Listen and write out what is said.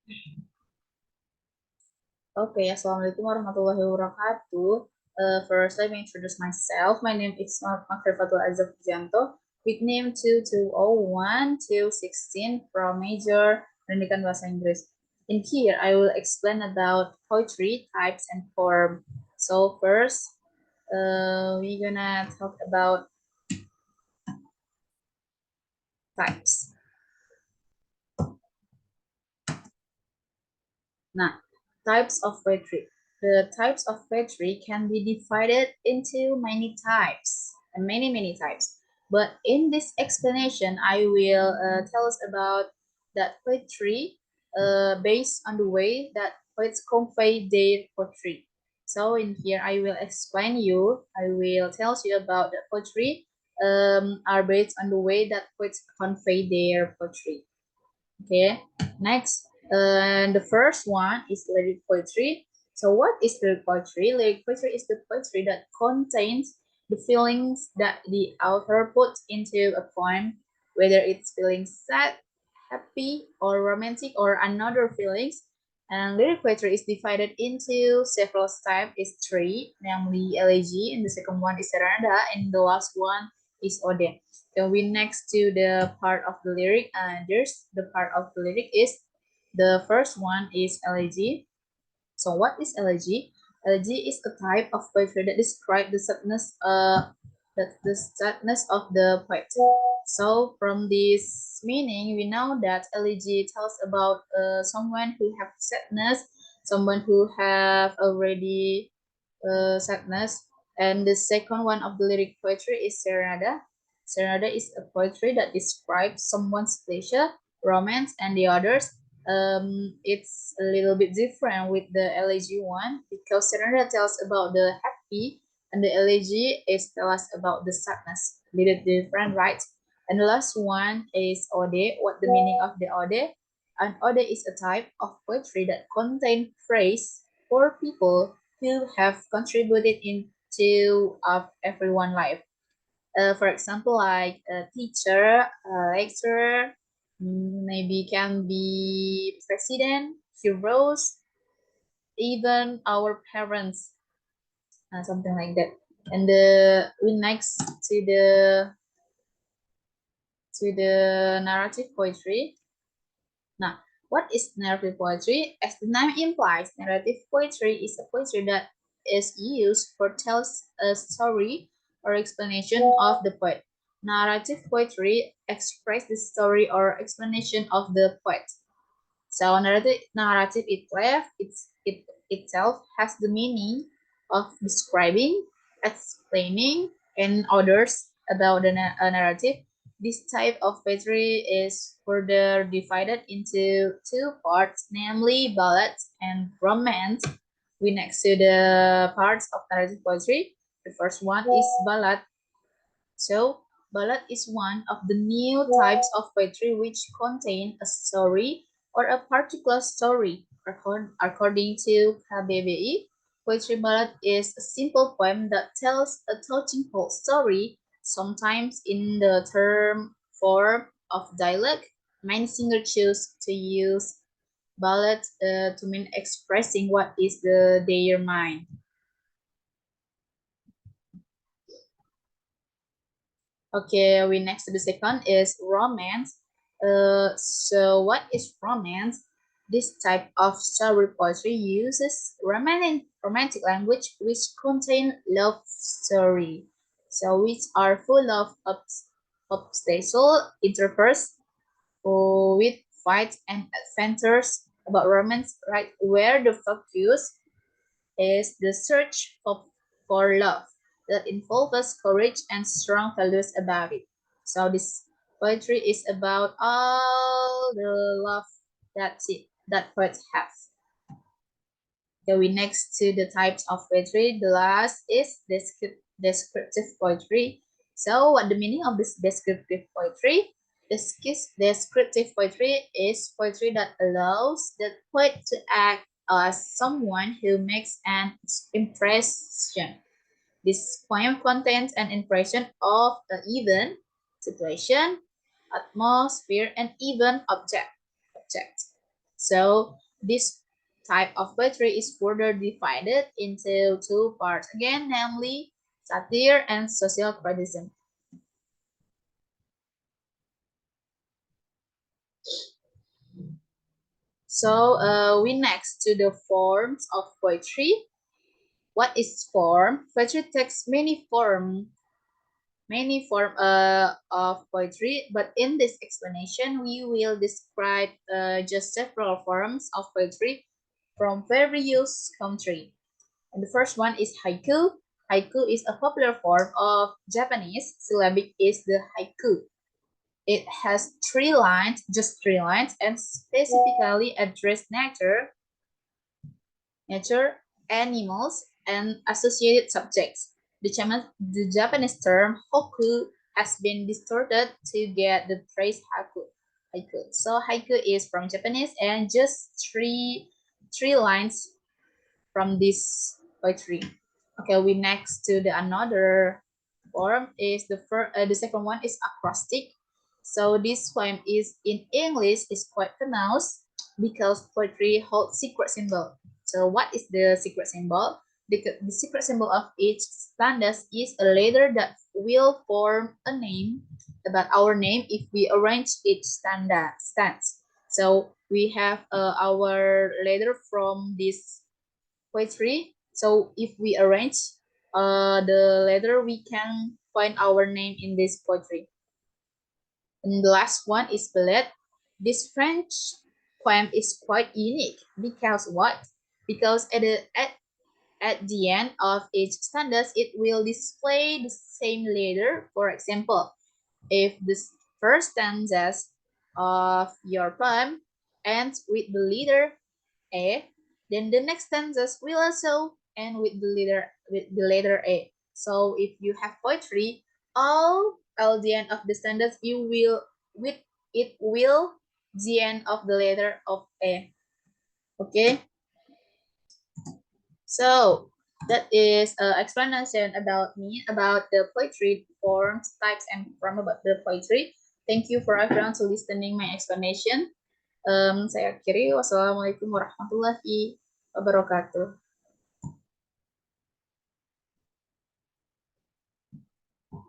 Okay, Assalamualaikum warahmatullahi wabarakatuh. First, let me introduce myself. My name is Makir Fatul Azab Janto, with name 2201216 from Major Pendidikan Bahasa Inggris. In here, I will explain about poetry types and form. So first, we're gonna talk about types. Now, types of poetry. The types of poetry can be divided into many types and many types. But in this explanation, I will tell us about that poetry based on the way that poets convey their poetry. So in here, I will explain you. I will tell you about the poetry are based on the way that poets convey their poetry. Okay, next, the first one is lyric poetry. So what is lyric poetry? Lyric poetry is the poetry that contains the feelings that the author puts into a poem, whether it's feeling sad, happy, or romantic, or another feelings. And lyric poetry is divided into several types. It's three, namely elegy, and the second one is serenada, and the last one is ode. So we next to the part of the lyric, there's the part of the lyric is the first one is elegy. So what is elegy? Elegy is a type of poetry that describes the sadness of the poet. So from this meaning, we know that elegy tells about someone who have sadness, someone who have already sadness. And the second one of the lyric poetry is serenada. Serenada is a poetry that describes someone's pleasure, romance, and the others. It's a little bit different with the elegy one because serenada tells about the happy and the elegy is tell us about the sadness. Little different, right? And the last one is ode. What the meaning of the ode? An ode is a type of poetry that contains praise for people who have contributed into of everyone life. For example, like a teacher, a lecturer, maybe can be president, heroes, even our parents, something like that. And we next to the narrative poetry. Now, what is narrative poetry? As the name implies, narrative poetry is a poetry that is used for tells a story or explanation of the poet. Narrative poetry express the story or explanation of the poet. So narrative itself has the meaning of describing, explaining, and others about a narrative. This type of poetry is further divided into two parts, namely ballads and romance. We next to the parts of narrative poetry. The first one is ballad. So, ballad is one of the new types of poetry which contain a story or a particular story. According to KBBI, poetry ballad is a simple poem that tells a touching whole story, sometimes in the term form of dialogue. Many singers choose to use ballad to mean expressing what is their mind. Okay, we next to the second is romance. So what is romance? This type of story poetry uses romantic language which contain love story. So which are full of obstacle intercourse with fights and adventures about romance, right? Where the focus is the search for love that involves courage and strong values about it. So this poetry is about all the love that poets have. Going next to the types of poetry, the last is descriptive poetry. So what the meaning of this descriptive poetry? Descriptive poetry is poetry that allows the poet to act as someone who makes an impression. This poem contains an impression of an event, situation, atmosphere, and even object. So this type of poetry is further divided into two parts again, namely satire and social criticism. So we next to the forms of poetry. What is form? Poetry takes many form of poetry, but in this explanation, we will describe just several forms of poetry from various countries. And the first one is haiku. Haiku is a popular form of Japanese. Syllabic is the haiku. It has 3 lines, just 3 lines, and specifically address nature, animals, and associated subjects. The Japanese term hoku has been distorted to get the phrase haiku. So haiku is from Japanese and just three lines from this poetry. Okay, we next to the another form is the second one is acrostic. So this poem is in English is quite famous because poetry holds secret symbol. So what is the secret symbol? The secret symbol of each stanza is a letter that will form a name about our name if we arrange each stanza. So we have our letter from this poetry. So if we arrange the letter, we can find our name in this poetry. And the last one is ballet. This French poem is quite unique because what? Because at the end of each stanza, it will display the same letter. For example, if the first stanza of your poem ends with the letter A, then the next stanzas will also end with the letter A. So if you have poetry, all the end of the stanzas you will with it will the end of the letter of A. Okay, so that is explanation about me about the poetry forms, types, and from about the poetry. Thank you for everyone to listening my explanation. Saya akhiri. Wassalamualaikum warahmatullahi wabarakatuh.